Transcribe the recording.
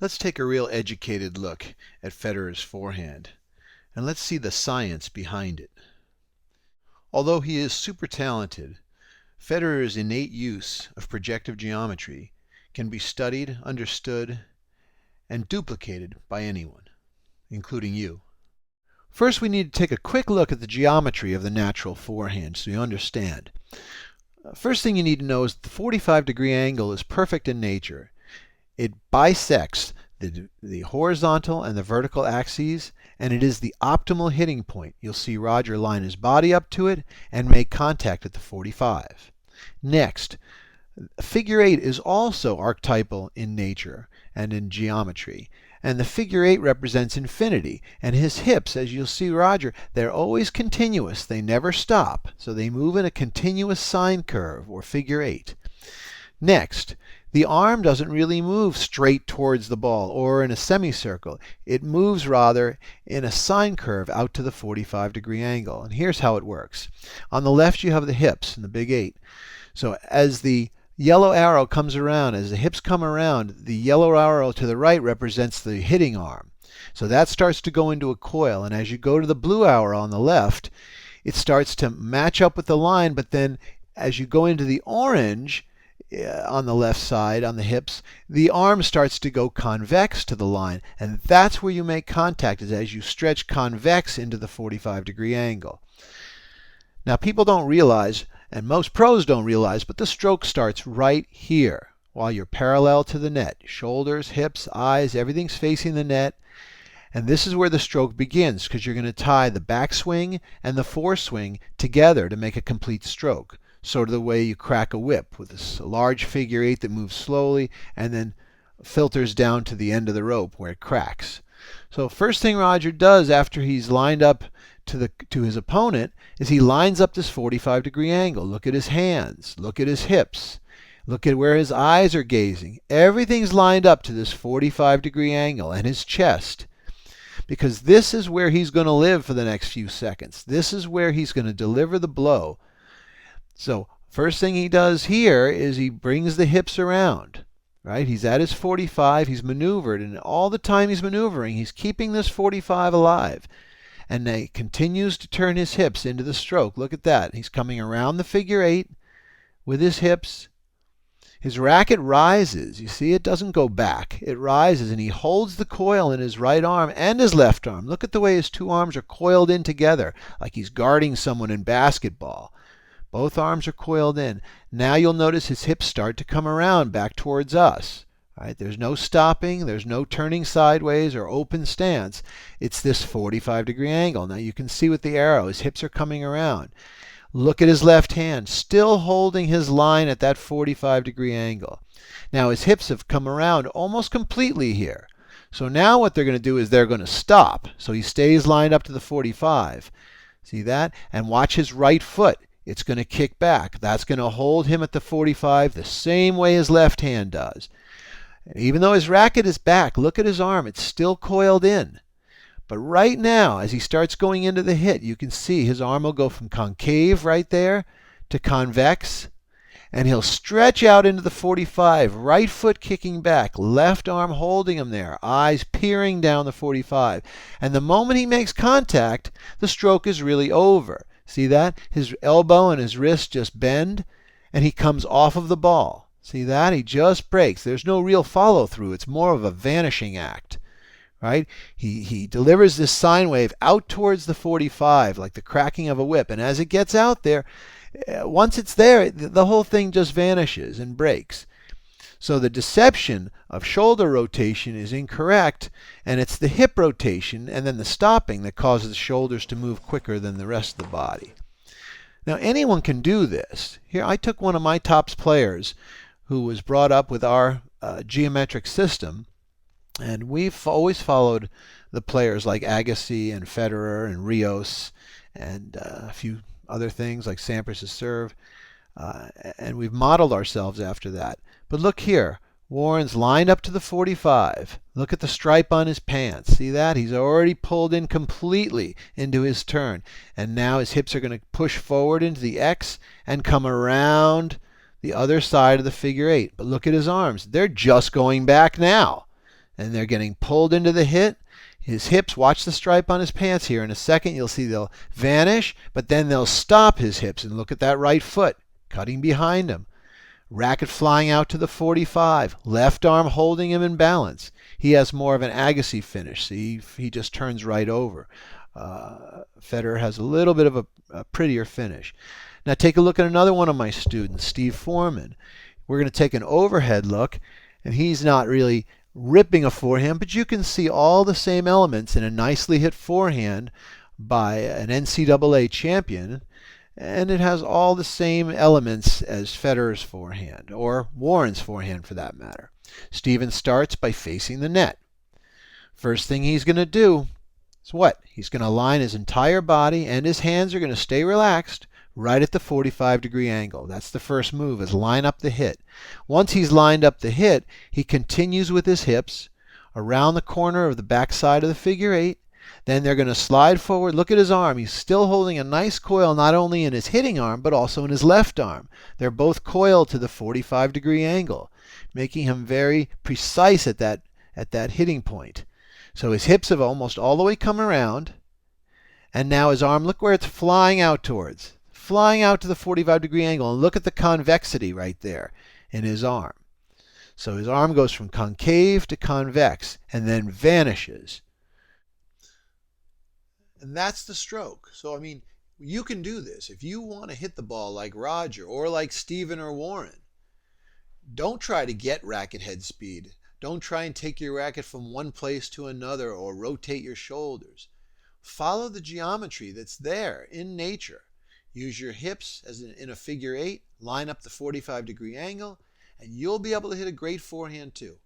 Let's take a real educated look at Federer's forehand, and let's see the science behind it. Although he is super talented, Federer's innate use of projective geometry can be studied, understood, and duplicated by anyone, including you. First, we need to take a quick look at the geometry of the natural forehand so you understand. First thing you need to know is the 45-degree angle is perfect in nature. It bisects the horizontal and the vertical axes, and it is the optimal hitting point. You'll see Roger line his body up to it and make contact at the 45. Next, figure 8 is also archetypal in nature and in geometry. And the figure 8 represents infinity. And his hips, as you'll see Roger, they're always continuous. They never stop. So they move in a continuous sine curve, or figure 8. Next, the arm doesn't really move straight towards the ball or in a semicircle. It moves rather in a sine curve out to the 45-degree angle. And here's how it works. On the left you have the hips and the big 8. So as the yellow arrow comes around, as the hips come around, the yellow arrow to the right represents the hitting arm. So that starts to go into a coil, and as you go to the blue arrow on the left, it starts to match up with the line, but then as you go into the orange on the left side, on the hips, the arm starts to go convex to the line, and that's where you make contact, is as you stretch convex into the 45-degree angle. Now people don't realize, and most pros don't realize, but the stroke starts right here while you're parallel to the net. Shoulders, hips, eyes, everything's facing the net. And this is where the stroke begins, because you're going to tie the backswing and the foreswing together to make a complete stroke. Sort of the way you crack a whip with this large figure 8 that moves slowly and then filters down to the end of the rope where it cracks. So first thing Roger does after he's lined up to his opponent is he lines up this 45-degree angle. Look at his hands. Look at his hips. Look at where his eyes are gazing. Everything's lined up to this 45-degree angle, and his chest. Because this is where he's going to live for the next few seconds. This is where he's going to deliver the blow. So first thing he does here is he brings the hips around. Right? He's at his 45. He's maneuvered, and all the time he's maneuvering, he's keeping this 45 alive. And he continues to turn his hips into the stroke. Look at that. He's coming around the figure 8 with his hips. His racket rises. You see, it doesn't go back. It rises, and he holds the coil in his right arm and his left arm. Look at the way his two arms are coiled in together, like he's guarding someone in basketball. Both arms are coiled in. Now you'll notice his hips start to come around back towards us. Right? There's no stopping. There's no turning sideways or open stance. It's this 45-degree angle. Now you can see with the arrow, his hips are coming around. Look at his left hand, still holding his line at that 45-degree angle. Now his hips have come around almost completely here. So now what they're going to do is they're going to stop. So he stays lined up to the 45. See that? And watch his right foot. It's going to kick back. That's going to hold him at the 45 the same way his left hand does. And even though his racket is back, look at his arm. It's still coiled in. But right now, as he starts going into the hit, you can see his arm will go from concave right there to convex. And he'll stretch out into the 45, right foot kicking back, left arm holding him there, eyes peering down the 45. And the moment he makes contact, the stroke is really over. See that? His elbow and his wrist just bend, and he comes off of the ball. See that? He just breaks. There's no real follow-through. It's more of a vanishing act. Right? He delivers this sine wave out towards the 45, like the cracking of a whip. And as it gets out there, once it's there, the whole thing just vanishes and breaks. So the deception of shoulder rotation is incorrect, and it's the hip rotation and then the stopping that causes the shoulders to move quicker than the rest of the body. Now anyone can do this. Here I took one of my tops players who was brought up with our geometric system, and we've always followed the players like Agassi and Federer and Rios and a few other things like Sampras's serve, and we've modeled ourselves after that. But look here, Warren's lined up to the 45. Look at the stripe on his pants. See that? He's already pulled in completely into his turn, and now his hips are going to push forward into the X and come around the other side of the figure 8. But look at his arms. They're just going back now. and they're getting pulled into the hit. His hips, watch the stripe on his pants here. In a second, you'll see they'll vanish, but then they'll stop his hips, and look at that right foot cutting behind him. Racket flying out to the 45. Left arm holding him in balance. He has more of an Agassi finish. See, he just turns right over. Federer has a little bit of a prettier finish. Now take a look at another one of my students, Steve Foreman. We're going to take an overhead look, and he's not really ripping a forehand, but you can see all the same elements in a nicely hit forehand by an NCAA champion. And it has all the same elements as Federer's forehand, or Warren's forehand for that matter. Steven starts by facing the net. First thing he's going to do is what? He's going to line his entire body, and his hands are going to stay relaxed right at the 45-degree angle. That's the first move, is line up the hit. Once he's lined up the hit, he continues with his hips around the corner of the backside of the figure 8. Then they're going to slide forward. Look at his arm. He's still holding a nice coil, not only in his hitting arm, but also in his left arm. They're both coiled to the 45-degree angle, making him very precise at that hitting point. So his hips have almost all the way come around. And now his arm, look where it's flying out towards. Flying out to the 45-degree angle. And look at the convexity right there in his arm. So his arm goes from concave to convex and then vanishes. And that's the stroke. So, I mean, you can do this. If you want to hit the ball like Roger or like Steven or Warren, don't try to get racket head speed. Don't try and take your racket from one place to another or rotate your shoulders. Follow the geometry that's there in nature. Use your hips as in a figure 8, line up the 45-degree angle, and you'll be able to hit a great forehand too.